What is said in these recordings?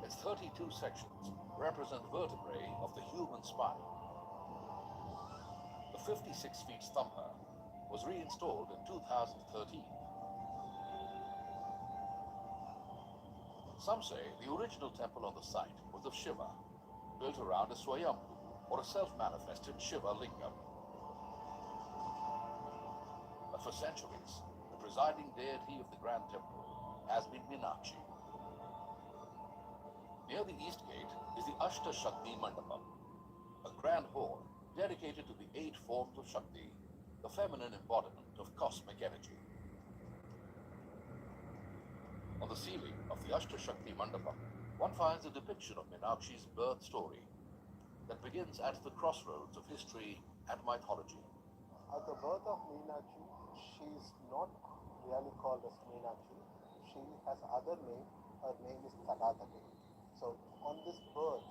Its 32 sections represent vertebrae of the human spine. The 56 feet stupa was reinstalled in 2013. Some say the original temple on the site was of Shiva, built around a Swayambhu, or a self-manifested Shiva lingam. But for centuries, the presiding deity of the Grand Temple has been Meenakshi. Near the east gate is the Ashta Shakti Mandapam, a grand hall dedicated to the 8 forms of Shakti, the feminine embodiment of cosmic energy. On the ceiling of the Ashta Shakti Mandapam, one finds a depiction of Meenakshi's birth story that begins at the crossroads of history and mythology. At the birth of Meenakshi, she is not really called as Meenakshi. She has other name. Her name is Tadadagi. So on this birth,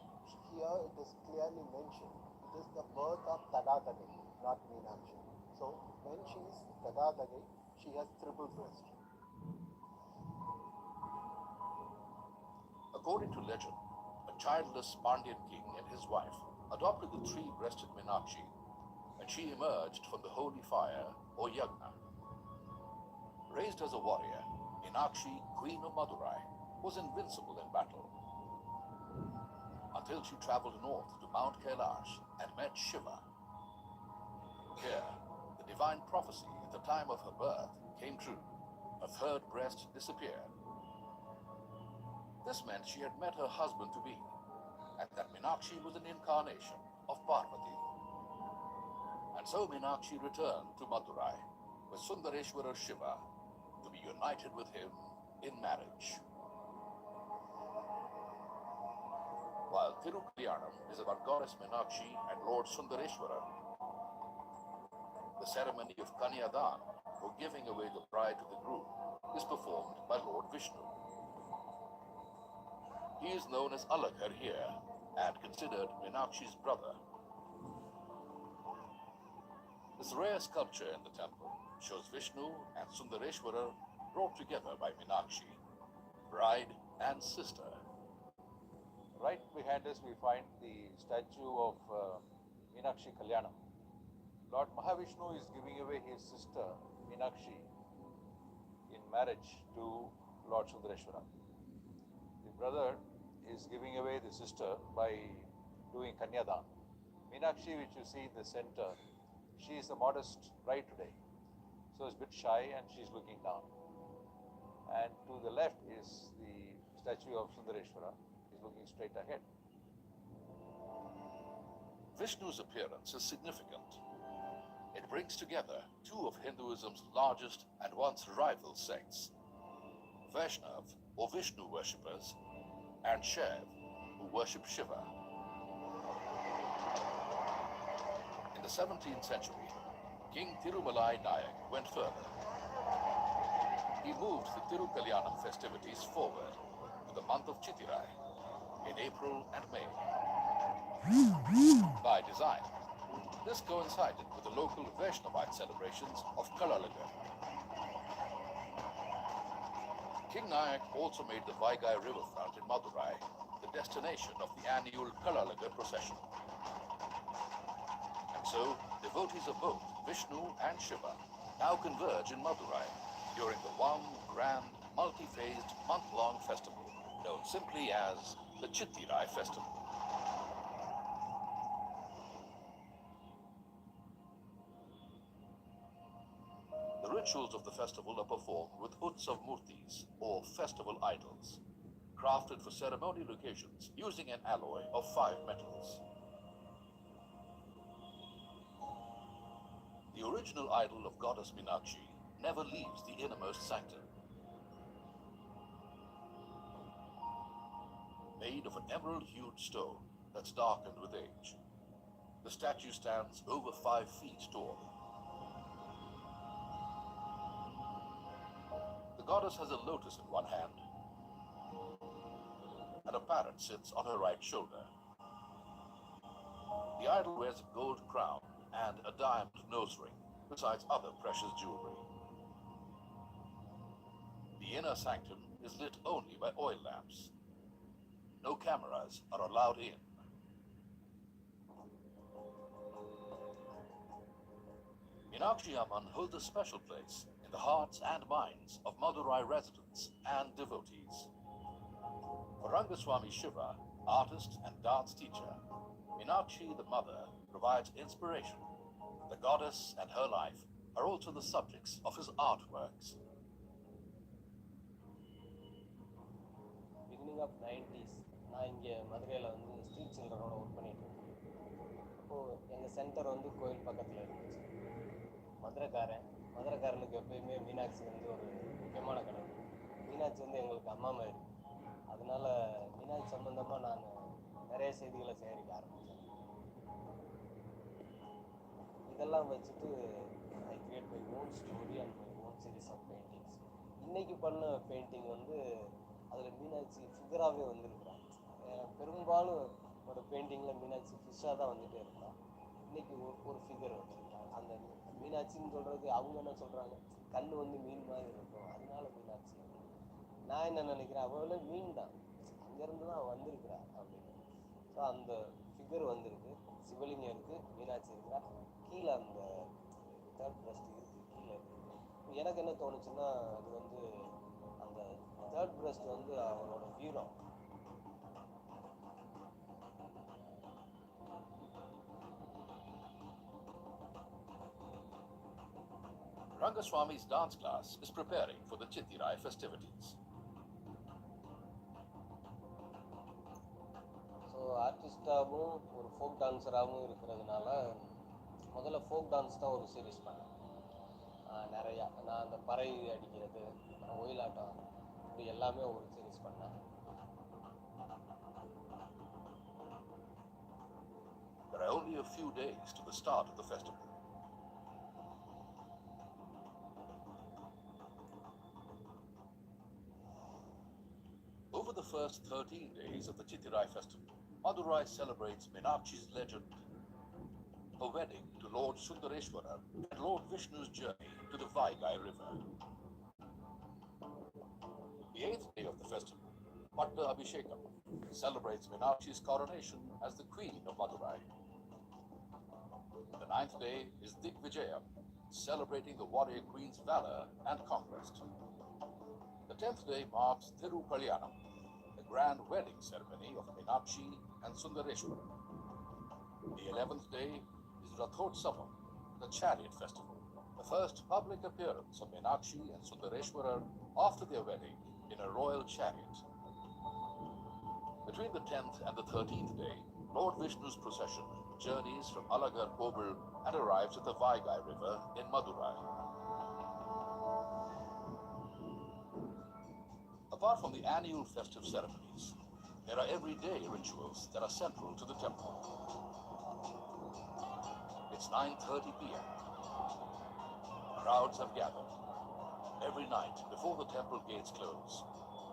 here it is clearly mentioned. It is the birth of Tadadagi, not Meenakshi. So when she is Tadadagi, she has triple breast. According to legend, a childless Pandyan king and his wife adopted the 3-breasted Meenakshi, and she emerged from the holy fire, or yagna. Raised as a warrior, Meenakshi, queen of Madurai, was invincible in battle, until she traveled north to Mount Kailash and met Shiva. Here, the divine prophecy at the time of her birth came true. Her 3rd breast disappeared. This meant she had met her husband-to-be, and that Meenakshi was an incarnation of Parvati. And so Meenakshi returned to Madurai with Sundareshwara Shiva to be united with him in marriage. While Tirukalyanam is about Goddess Meenakshi and Lord Sundareshwara, the ceremony of Kanyadan, or giving away the bride to the groom, is performed by Lord Vishnu. He is known as Alaghar here and considered Meenakshi's brother. This rare sculpture in the temple shows Vishnu and Sundareshwara brought together by Meenakshi, bride and sister. Right behind us we find the statue of Meenakshi Kalyanam. Lord Mahavishnu is giving away his sister Meenakshi in marriage to Lord Sundareshwara. The brother is giving away the sister by doing Kanyadan. Meenakshi, which you see in the center, she is a modest bride today. So it's a bit shy and she's looking down. And to the left is the statue of Sundareshwara. He's looking straight ahead. Vishnu's appearance is significant. It brings together 2 of Hinduism's largest and once rival sects, Vaishnav, or Vishnu worshippers, and Shaiv, who worship Shiva. In the 17th century, King Tirumalai Nayak went further. He moved the Tirukalyanam festivities forward to the month of Chittirai in April and May. By design, this coincided with the local Vaishnavite celebrations of Kalalagar. King Nayak also made the Vaigai riverfront in Madurai the destination of the annual Kalalagar procession. And so, devotees of both Vishnu and Shiva now converge in Madurai during the one grand, multi-phased, month-long festival known simply as the Chittirai Festival. The rituals of the festival are performed with Utsav Murtis, or festival idols, crafted for ceremonial occasions using an alloy of 5 metals. The original idol of Goddess Meenakshi never leaves the innermost sanctum. Made of an emerald-hued stone that's darkened with age, the statue stands over 5 feet tall. The goddess has a lotus in one hand, and a parrot sits on her right shoulder. The idol wears a gold crown and a diamond nose ring, besides other precious jewelry. The inner sanctum is lit only by oil lamps. No cameras are allowed in. Meenakshi Amma holds a special place in the hearts and minds of Madurai residents and devotees. For Rangaswamy Shiva, artist and dance teacher, Meenakshi the mother provides inspiration. The goddess and her life are also the subjects of his artworks. Beginning of 90s, நான் இங்கே மதுரையில் வந்து street சில்ட்ரனோட work பண்ணிட்டு இருந்தேன். அப்போது எங்கள் centre வந்து கோயில் பக்கத்தில் இருந்துச்சு. மதுரைக்காரனுக்கு எப்பயுமே மீனாட்சி வந்து ஒரு முக்கியமான கடவுள். மீனாட்சி வந்து எங்களுக்கு அம்மா மாதிரி. அதனால மீனாட்சி சம்பந்தமாக நான் நிறைய செய்திகளை சேகரிக்க ஆரம்பித்தேன். இதெல்லாம் வச்சுட்டு I create my own story and my own series of paintings. இன்றைக்கி பண்ண பெயிண்டிங் வந்து அதில் மீனாட்சி ஃபிகராகவே வந்திருக்கிறான். பெரும்பாலும் ஒரு பெயிண்டிங்கில் மீனாட்சி ஃபிஷ்ஷாக தான் வந்துகிட்டே இருக்கலாம். இன்றைக்கி ஒரு ஃபிகர் வச்சுருக்காங்க. அந்த மீனாட்சின்னு சொல்கிறது அவங்க என்ன சொல்கிறாங்க, கண் வந்து மீன் மாதிரி இருக்கும், அதனால மீனாட்சி. நான் என்ன நினைக்கிறேன், அவளே மீன் தான், அங்கேருந்து தான் வந்திருக்கிறா அப்படின்னு. ஸோ அந்த ஃபிகர் வந்திருக்கு, சிவலிங்கம் இருக்குது, மீனாட்சி இருக்கிறா, கீழே அந்த தேர்ட் பிரஸ்ட் இருக்குது கீழே இருக்குது. எனக்கு என்ன தோணுச்சுன்னா, அது வந்து அந்த தேர்ட் பிரஸ்ட் வந்து அவனோட வீரம். Rangaswamy's dance class is preparing for the Chittirai festivities. So ஆர்டிஸ்டாகவும் ஒரு ஃபோக் டான்ஸராகவும் இருக்கிறதுனால முதல்ல ஃபோக் டான்ஸ் தான் ஒரு சீரீஸ் பண்ணேன். நிறையா நான் அந்த பறை அடிக்கிறது, ஒயிலாட்டம், இப்படி எல்லாமே ஒரு சீரீஸ் பண்ணேன். There are only a few days to the start of the festival. Over the first 13 days of the Chittirai festival, Madurai celebrates Meenakshi's legend, a wedding to Lord Sundareshwara and Lord Vishnu's journey to the Vaigai River. The 8th day of the festival, Patta Abhishekam, celebrates Meenakshi's coronation as the Queen of Madurai. The 9th day is Digvijayam, celebrating the warrior queen's valor and conquest. The 10th day marks Thirupalyanam, the grand wedding ceremony of Meenakshi and Sundareshwara. The 11th day is Rathotsavam, the chariot festival, the first public appearance of Meenakshi and Sundareshwara after their wedding in a royal chariot. Between the 10th and the 13th day, Lord Vishnu's procession journeys from Alagar Kobil and arrives at the Vaigai River in Madurai. Apart from the annual festive ceremonies, there are everyday rituals that are central to the temple. It's 9:30 p.m. Crowds have gathered. Every night, before the temple gates close,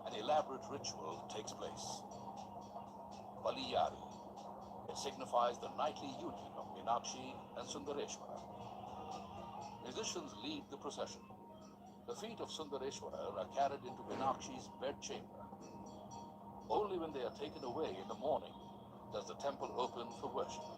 an elaborate ritual takes place. Baliyari. It signifies the nightly union of Meenakshi and Sundareshwara. Musicians lead the procession. The feet of Sundareshwara are carried into Meenakshi's bedchamber. Only when they are taken away in the morning does the temple open for worship.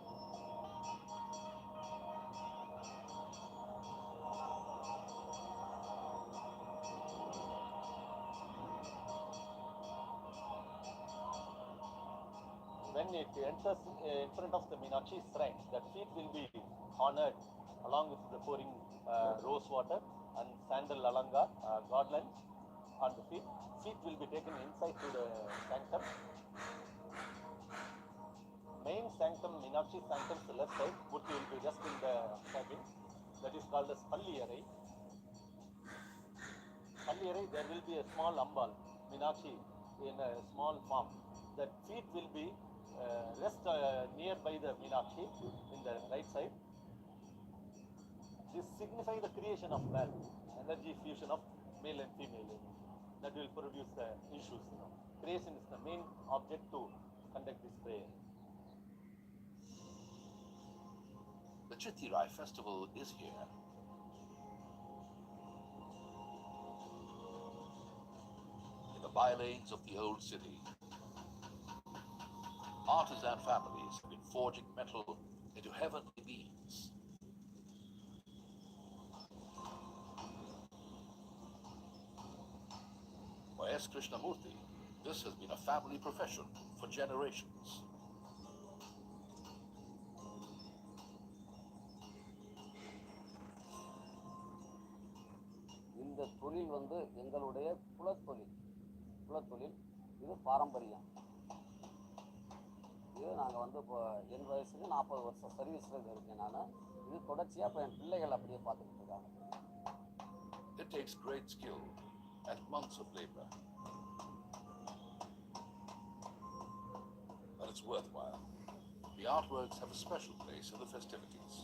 When it enters in front of the Meenakshi shrine, that feet will be honored along with the pouring rose water and sandal alangar garland on the feet. Feet will be taken inside to the sanctum. Main sanctum, Meenakshi sanctum's left side, Murti will be just in the cabin. That is called as Palliyarai. Palliyarai, there will be a small ambal, Meenakshi in a small form. That feet will be rest nearby the Meenakshi in the right side. This signifies the creation of man, energy fusion of male and female. That will produce the issues. Creation is the main object to conduct this prayer. The Chittirai festival is here. In the bylanes of the old city, artisan families have been forging metal into heavenly beings. For S. Krishnamurthy, this has been a family profession for generations. இந்த தொழில் வந்து எங்களுடைய குலத்தொழில் இது பாரம்பரியம். இது நாங்கள் வந்து இப்போ என் வயசுக்கு 40 வருஷம் சர்வீஸில் இருக்கேன் நான். இது தொடர்ச்சியாக இப்போ என் பிள்ளைகள் அப்படியே பார்த்துக்கிட்டு இருக்காங்க. It takes great skill and months of labor, but it's worthwhile. The artworks have a special place in the festivities.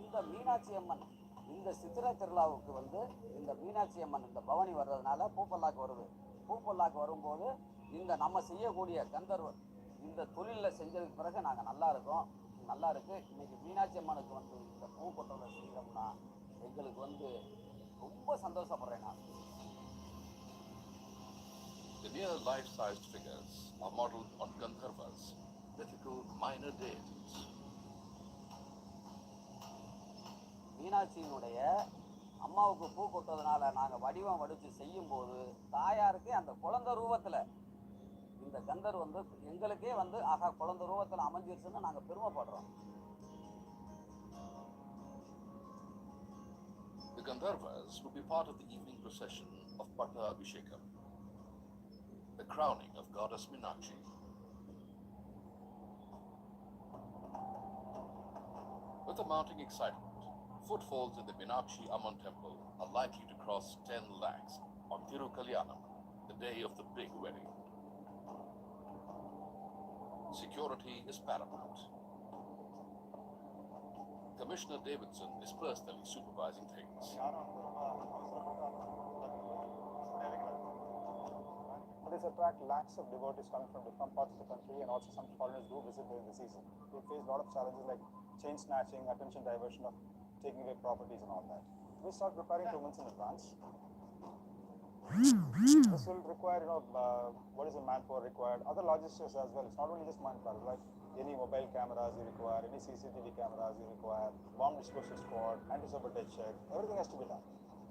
இந்த மீனாட்சி அம்மன் இந்த சித்திரை திருவிழாவுக்கு வந்து இந்த மீனாட்சி அம்மன் இந்த பவனி வர்றதுனால பூப்பல்லாக்கு வருது. பூப்பல்லாக்கு வரும்போது இந்த நம்ம செய்யக்கூடிய கந்தர்வர் இந்த தொழிலில் செஞ்சதுக்கு பிறகு நாங்கள் நல்லா இருக்கோம், நல்லா இருக்கு. இன்னைக்கு மீனாட்சி அம்மனுக்கு வந்து இந்த பூ கொட்டலை செய்கிறோம்னா எங்களுக்கு வந்து ரொம்ப சந்தோஷப்படுறேன் நான். The near life-sized figures are modeled on Gandharvas, mythical minor deities. மீனாட்சியினுடைய அம்மாவுக்கு பூ கொட்டதுனால நாங்கள் வடிவம் வடித்து செய்யும்போது தாயாருக்கு அந்த குழந்தை ரூபத்தில் இந்த கந்தர் வந்து எங்களுக்கே வந்து ஆகா குழந்தை ரூபத்தில் அமைஞ்சிருச்சுன்னு நாங்கள் பெருமைப்படுறோம். The Gandharvas will be part of the evening procession of Patna Abhishekam, the crowning of goddess Meenakshi. With the mounting excitement, footfalls in the Meenakshi Amma temple are likely to cross 10 lakhs on Thirukalyanam, the day of the big wedding. Security is paramount. Commissioner Davidson is personally supervising things. This attract lakhs of devotees coming from different parts of the country, and also some foreigners do visit during the season. They face a lot of challenges like chain snatching, attention diversion of taking away properties and all that. We start preparing 2 months in advance. This will require, what is the manpower required, other logistics as well. It's not only just manpower, like any mobile cameras you require, any CCTV cameras you require, bomb disposal squad, anti-sabotage check, everything has to be done.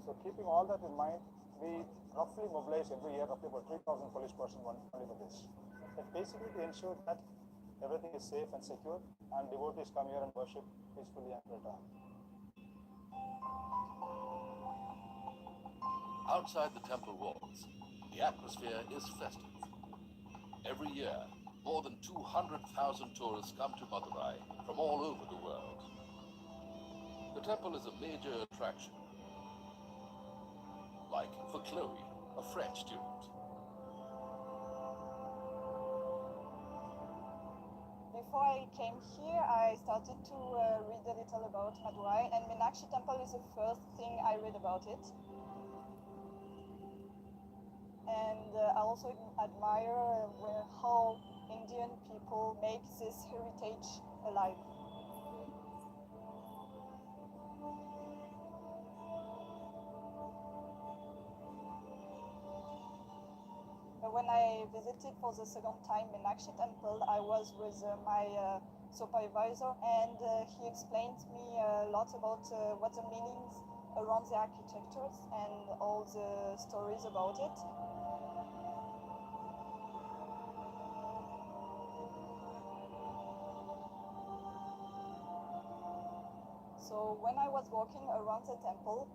So keeping all that in mind, we roughly mobilize every year roughly about 3,000 police personnel only for this. But basically to ensure that everything is safe and secure and devotees come here and worship peacefully and return. Outside the temple walls, the atmosphere is festive. Every year, more than 200,000 tourists come to Madurai from all over the world. The temple is a major attraction, like for Chloe, a French student. Before I came here, I started to read a little about Madurai, and Meenakshi Temple is the first thing I read about it. And I also admire how Indian people make this heritage alive. When I visited for the second time Meenakshi Temple, I was with my supervisor, and he explained me a lot about what the meanings around the architectures and all the stories about it. So when I was walking around the temple,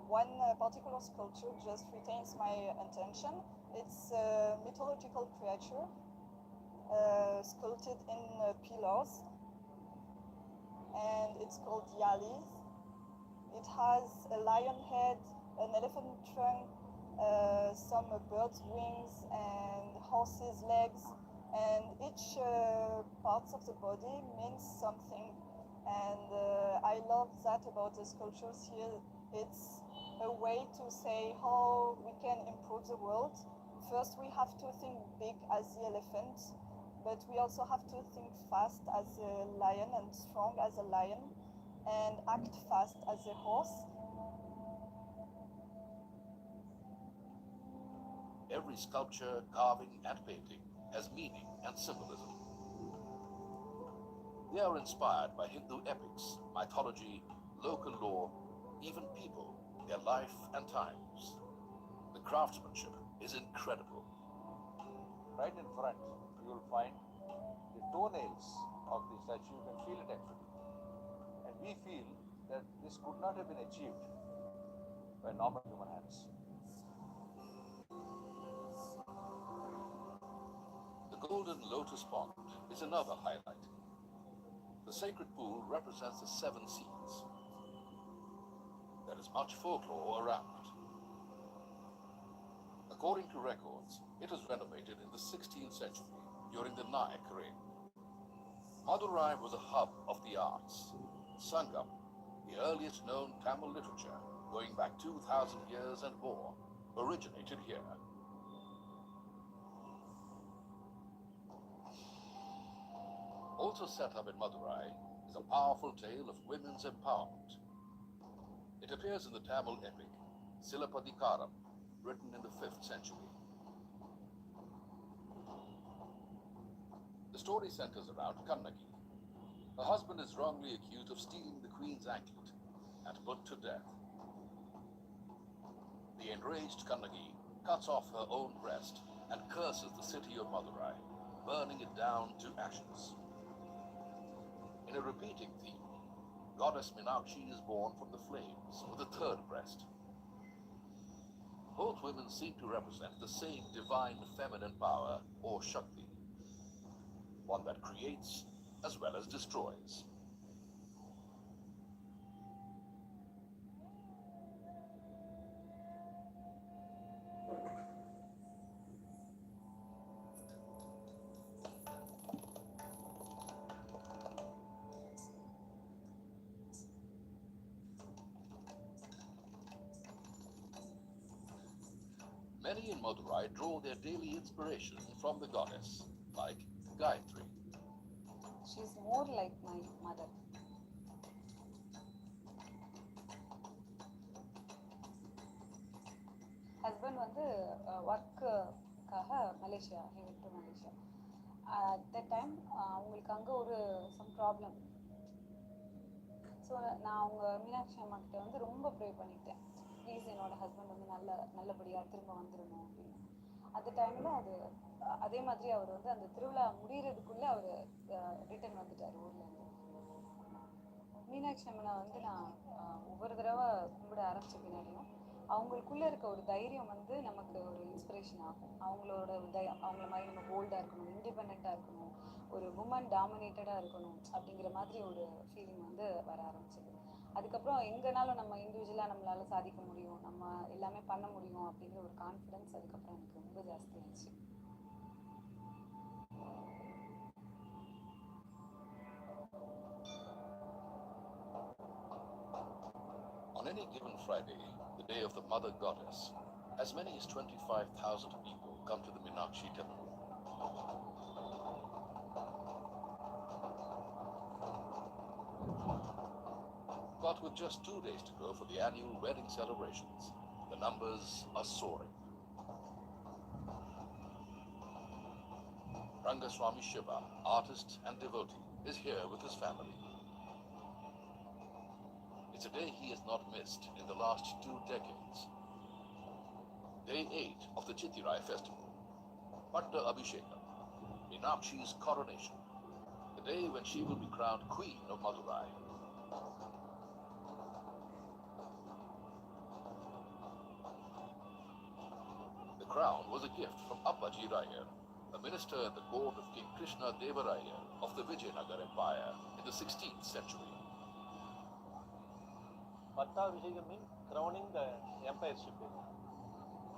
one particular sculpture just retains my attention. It's a mythological creature sculpted in pillars, and it's called Yalis. It has a lion head, an elephant trunk, some bird's wings, and horse's legs, and each part of the body means something. And I love that about the sculptures here. It's a way to say how we can improve the world. First, we have to think big as the elephant, but we also have to think fast as a lion and strong as a lion, and act fast as a horse. Every sculpture, carving, and painting has meaning and symbolism. They are inspired by Hindu epics, mythology, local lore, even people, their life and times. The craftsmanship is incredible. Right in front, you will find the toenails of the statue. You can feel it actually. And we feel that this could not have been achieved by normal human hands. The Golden Lotus Pond is another highlight. The sacred pool represents the 7 seas. There is much folklore around it. According to records, it was renovated in the 16th century during the Nayak reign. Madurai was a hub of the arts. Sangam, the earliest known Tamil literature, going back 2,000 years and more, originated here. Also set up in Madurai is a powerful tale of women's empowerment. It appears in the Tamil epic Silapadikaram, written in the 5th century. The story centers around Kannagi. Her husband is wrongly accused of stealing the queen's anklet and put to death. The enraged Kannagi cuts off her own breast and curses the city of Madurai, burning it down to ashes. In a repeating theme, goddess Meenakshi is born from the flames with a 3rd breast. Both women seem to represent the same divine feminine power or Shakti, one that creates as well as destroys. Many in Madurai draw their daily inspiration from the goddess, like Gayatri. She's more like my mother. Husband வந்து ஒர்க்குக்காக Malaysia, he went to Malaysia. At that time அவங்களுக்கு அங்கே ஒரு some problem. So நான் அவங்க மீனாட்சி அம்மா கிட்ட வந்து ரொம்ப ப்ரே பண்ணிட்டேன், ப்ளீஸ் என்னோட ஹஸ்பண்ட் வந்து நல்லபடியாக திரும்ப வந்துடணும் அப்படின்னு. அந்த டைமில் அதே மாதிரி அவர் வந்து அந்த திருவிழா முடிகிறதுக்குள்ளே அவர் ரிட்டர்ன் வந்துட்டார் ஊர்லேருந்து. மீனாட்சி அம்மனை வந்து நான் ஒவ்வொரு தடவை கும்பிட ஆரம்பித்த பின்னாடியும் அவங்களுக்குள்ளே இருக்க ஒரு தைரியம் வந்து நமக்கு ஒரு இன்ஸ்பிரேஷன் ஆகும். அவங்களோட அவங்கள மாதிரி நம்ம போல்டாக இருக்கணும், இண்டிபெண்ட்டாக இருக்கணும், ஒரு உமன் டாமினேட்டடாக இருக்கணும் அப்படிங்கிற மாதிரி ஒரு ஃபீலிங் வந்து வர ஆரம்பிச்சது. அதுக்கப்புறம் எங்கேனாலும் நம்ம இண்டிவிஜுவலாக நம்மளால் சாதிக்க முடியும், நம்ம எல்லாமே பண்ண முடியும் அப்படிங்கிற ஒரு கான்ஃபிடென்ஸ் அதுக்கப்புறம் எனக்கு ரொம்ப ஜாஸ்தி ஆயிடுச்சு. On any given Friday, the day of the Mother Goddess, as many as 25,000 people come to the Meenakshi temple. But with just 2 days to go for the annual wedding celebrations, the numbers are soaring. Rangaswamy Shiva, artist and devotee, is here with his family. It's a day he has not missed in the last 2 decades. Day 8 of the Chittirai festival, Padda Abhishekam, Meenakshi's coronation, the day when she will be crowned Queen of Madurai. The crown was a gift from Appaji Raya, a minister at the court of King Krishna Deva Raya of the Vijayanagar Empire in the 16th century. Padda Abhishekam means crowning the empireship.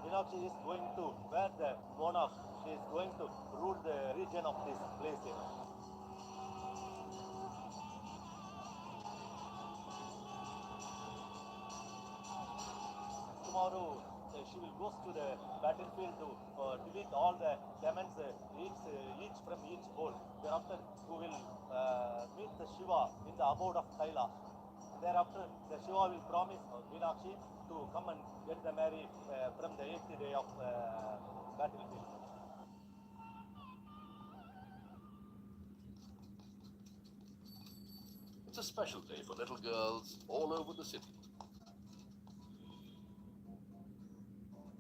Meenakshi is going to wear the monarch. She is going to rule the region of this place. Tomorrow she will go to the battlefield to delete all the demons, each from each bowl. Thereafter, who will meet the Shiva in the abode of Kaila. Thereafter, the Shiva will promise Meenakshi to come and get the marriage from the 8th day of battlefield. It's a special day for little girls all over the city.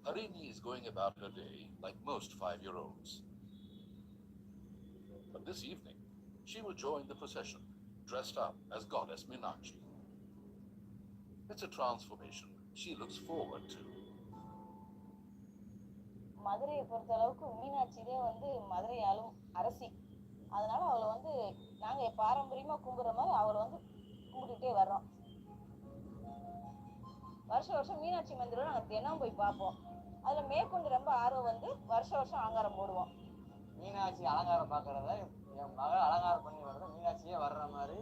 Harini is going about her day like most 5-year-olds. But this evening, she will join the procession, dressed up as goddess Meenakshi. It's a transformation she looks forward to. மதுரையை பொறுத்த அளவுக்கு மீனாட்சியே வந்து மதுரை ஆளும் அரசி. அதனால அவளை வந்து நாங்க பாரம்பரியமா கும்பிடுற மாதிரி அவளை வந்து கும்பிட்டுட்டே வர்றோம். வருஷம் வருஷம் மீனாட்சி மந்திரம் நாங்கள் தினம் போய் பார்ப்போம். அதுல மேற்கொண்டு ரொம்ப ஆர்வம் வந்து வருஷம் வருஷம் அலங்காரம் போடுவோம். மீனாட்சி அலங்காரம் பார்க்கறத என் மகள் அலங்காரம் பண்ணி வர்றத மீனாட்சியே வர்ற மாதிரி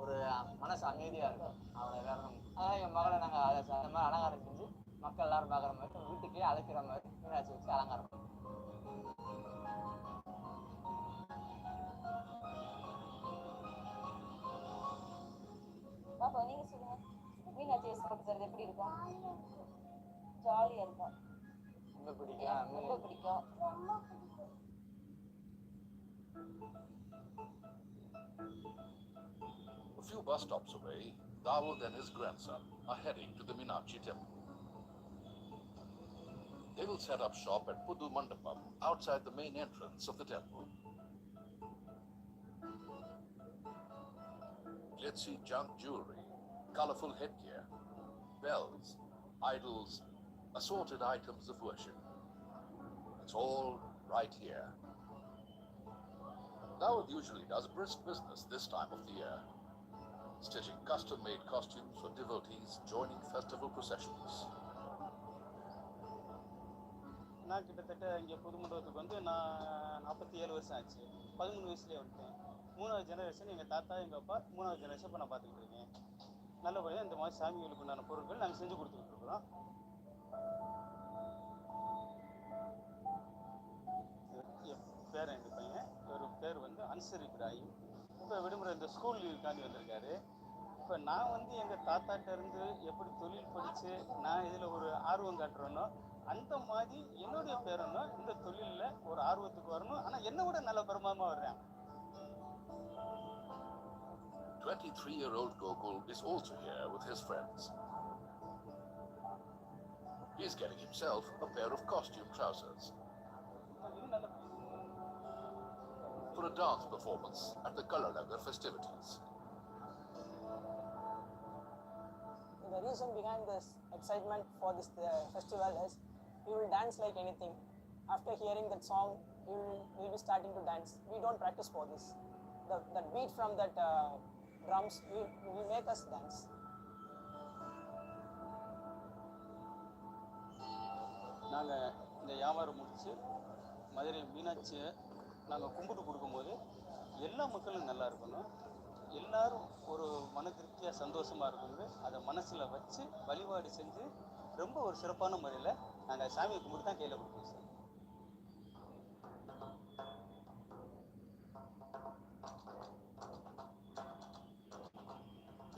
ஒரு மனசு அமைதியா இருக்கும். அவளை எல்லாரும் அதான் என் மகளை நாங்கள் அதை அந்த மாதிரி அலங்காரம் செஞ்சு மக்கள் எல்லாரும் பார்க்குற மாதிரி வீட்டுக்கே அழைக்கிற மாதிரி மீனாட்சி வச்சு அலங்காரம் பண்ணுவோம். பாப்பா நீங்க சொல்லுங்க, மீனாட்சி வேஷம் போட்டு தரது எப்படி இருக்கும்? ஜாலியா இருக்கும். ரொம்ப பிடிக்கும். ரொம்ப பிடிக்கும். A few bus stops away, Dawood and his grandson are heading to the Meenakshi temple. They will set up shop at Pudu Mandapam outside the main entrance of the temple. Glitzy junk jewelry, colorful headgear, bells, idols, assorted items of worship. It's all right here. Dawood usually does brisk business this time of the year, stitching custom-made costumes for devotees joining festival processions. நான் கிட்டத்தட்ட இங்கே புதுமண்டபத்துக்கு வந்து நான் 47 வருஷம் ஆச்சு. 13 வயசுலேயே வந்துட்டேன். 3வது ஜெனரேஷன் எங்கள் தாத்தா எங்கள் அப்பா 3வது ஜெனரேஷன் இப்போ நான் பார்த்துக்கிட்டு இருக்கேன். நல்லபடியாக இந்த மாதிரி சாமிகளுக்கு உண்டான பொருட்கள் நாங்கள் செஞ்சு கொடுத்துக்கிட்டு இருக்கிறோம். என் பேரன் எங்கள் பையன் ஒரு பேர் வந்து அன்சர் இப்ராஹிம். இப்போ விடுமுறை இந்த ஸ்கூல் லீவுக்காண்டி வந்திருக்காரு. இப்போ நான் வந்து எங்கள் தாத்தாட்ட இருந்து எப்படி தொழில் படித்து நான் இதில் ஒரு ஆர்வம் காட்டுறேனோ அந்த மாதிரி என்னுடைய பேரனும் இந்த தொழிலில் ஒரு ஆர்வத்துக்கு வரணும். ஆனால் என்னை விட நல்ல பெருமாமா வர்றேன். 23-year-old Gokul is also here with his friends. He is getting himself a pair of costume trousers for a dance performance at the Kalalagar festivities. The reason behind this excitement for this festival is we will dance like anything. After hearing that song, we will be starting to dance. We don't practice for this. The beat from that drums will make us dance. நாங்கள் இந்த வியாபாரம் முடித்து மதுரை மீனாட்சியை நாங்கள் கும்பிட்டு கொடுக்கும்போது எல்லா மக்களும் நல்லா இருக்கணும், எல்லாரும் ஒரு மன திருப்தியாக சந்தோஷமாக இருக்கணும். அதை மனசில் வச்சு வழிபாடு செஞ்சு ரொம்ப ஒரு சிறப்பான முறையில் நாங்கள் சாமியை கும்பிட்டு தான் கையில் கொடுப்போம் sir.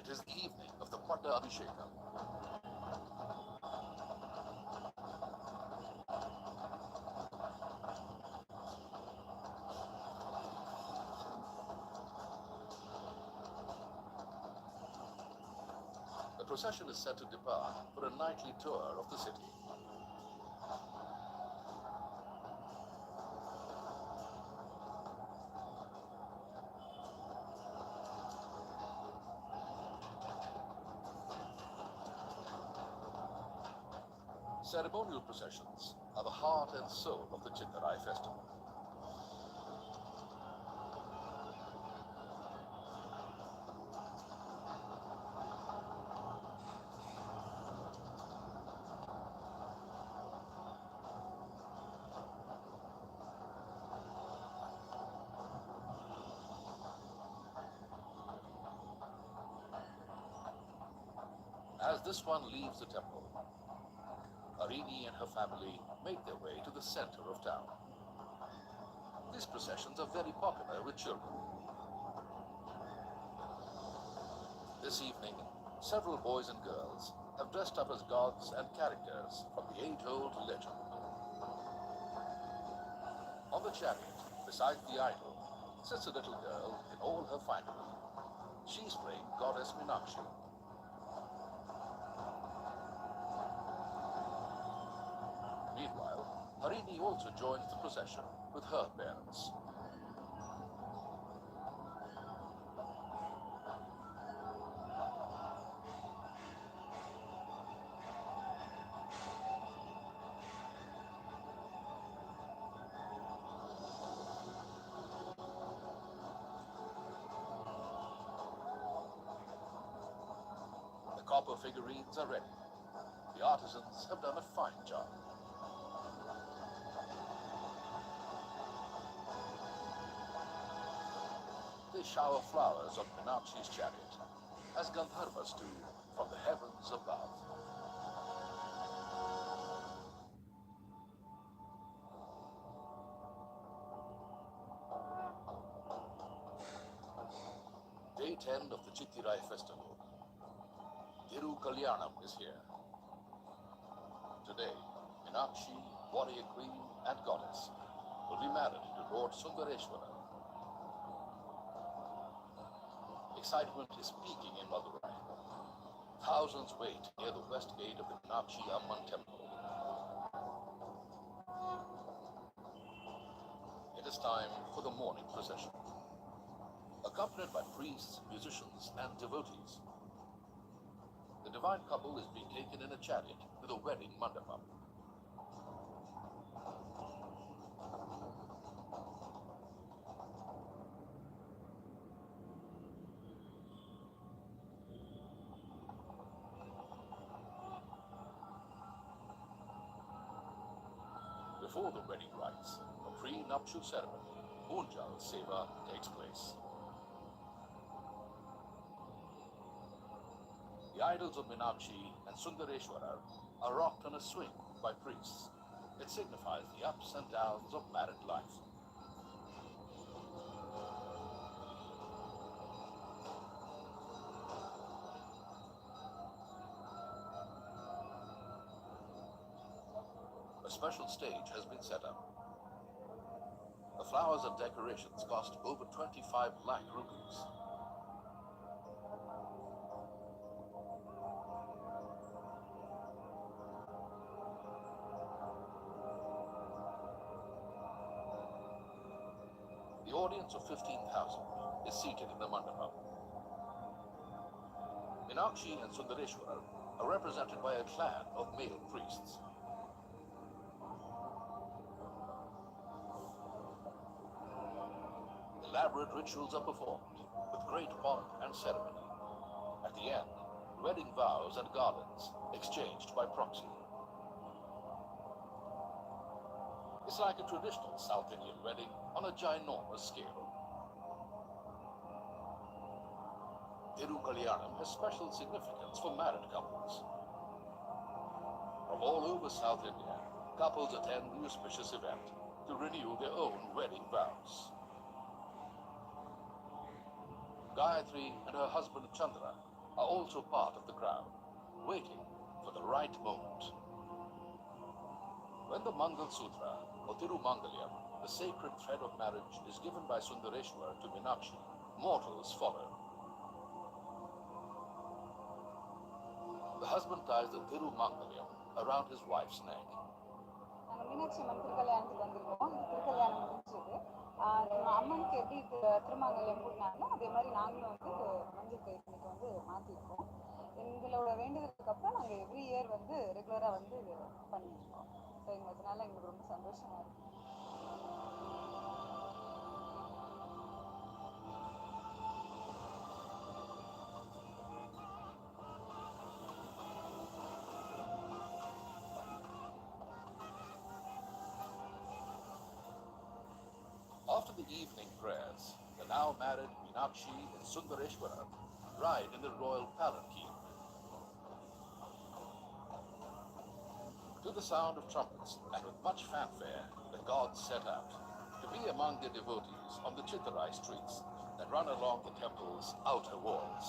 It is the evening of the Patta Abhishekam. The procession is set to depart for a nightly tour of the city. Ceremonial processions are the heart and soul of the Chitharai festival. As this one leaves the temple, Harini and her family make their way to the center of town. These processions are very popular with children. This evening, several boys and girls have dressed up as gods and characters from the age-old legend. chariot, beside the idol, sits a little girl in all her finery. She's playing goddess Meenakshi. Meanwhile, Harini also joins the procession with her parents. The copper figurines are ready. The artisans have done a fine job. They shower flowers on Meenakshi's chariot, as Gandharvas do from the heavens above. Day 10 of the Chittirai festival. Thiru Kalyanam is here. Today, Meenakshi, warrior queen and goddess, will be married to Lord Sundareshwara. Excitement is peaking in Madurai. Thousands wait near the west gate of the Meenakshi Amma temple. It is time for the morning procession. Accompanied by priests, musicians, and devotees, the divine couple is being taken in a chariot to the wedding mandapam. Before the wedding rites, a pre-nuptial ceremony, Unjal Seva, takes place. The idols of Meenakshi and Sundareshwara are rocked on a swing by priests. It signifies the ups and downs of married life. A special stage has been set up. The flowers and decorations cost over 25 lakh rupees. The audience of 15,000 is seated in the mandapam. Meenakshi and Sundareshwara are represented by a clan of male priests. Elaborate rituals are performed with great pomp and ceremony. At the end, wedding vows and garlands exchanged by proxy. It's like a traditional South Indian wedding on a ginormous scale. Thiru Kalyanam has special significance for married couples. From all over South India, couples attend the auspicious event to renew their own wedding vows. Gayatri and her husband Chandra are also part of the crowd, waiting for the right moment. When the Mangal Sutra, or Tirumangalyam, the sacred thread of marriage, is given by Sundareshwar to Meenakshi, mortals follow. The husband ties the Tirumangalyam around his wife's neck. நாங்கள் மீனாட்சி அம்மன் திருக்கல்யாணத்துக்கு வந்திருக்கோம். இந்த திருக்கல்யாணம் முடிஞ்சது. அம்மனுக்கு எப்படி திருமாங்கல்யம் போட்டாங்களோ அதே மாதிரி நாங்களும் வந்து மஞ்சள் கயிறுக்கு வந்து மாற்றிருக்கோம். எங்களோட வேண்டுதலுக்கு அப்புறம் நாங்கள் எவ்ரி இயர் வந்து ரெகுலராக வந்து பண்ணியிருக்கோம். ஸோ அதனால எங்களுக்கு ரொம்ப சந்தோஷமாக இருக்குது. After the evening prayers, the now married Meenakshi and Sundareshwara ride in the royal palanquin. To the sound of trumpets and with much fanfare, the gods set out to be among the devotees on the Chittirai streets that run along the temple's outer walls.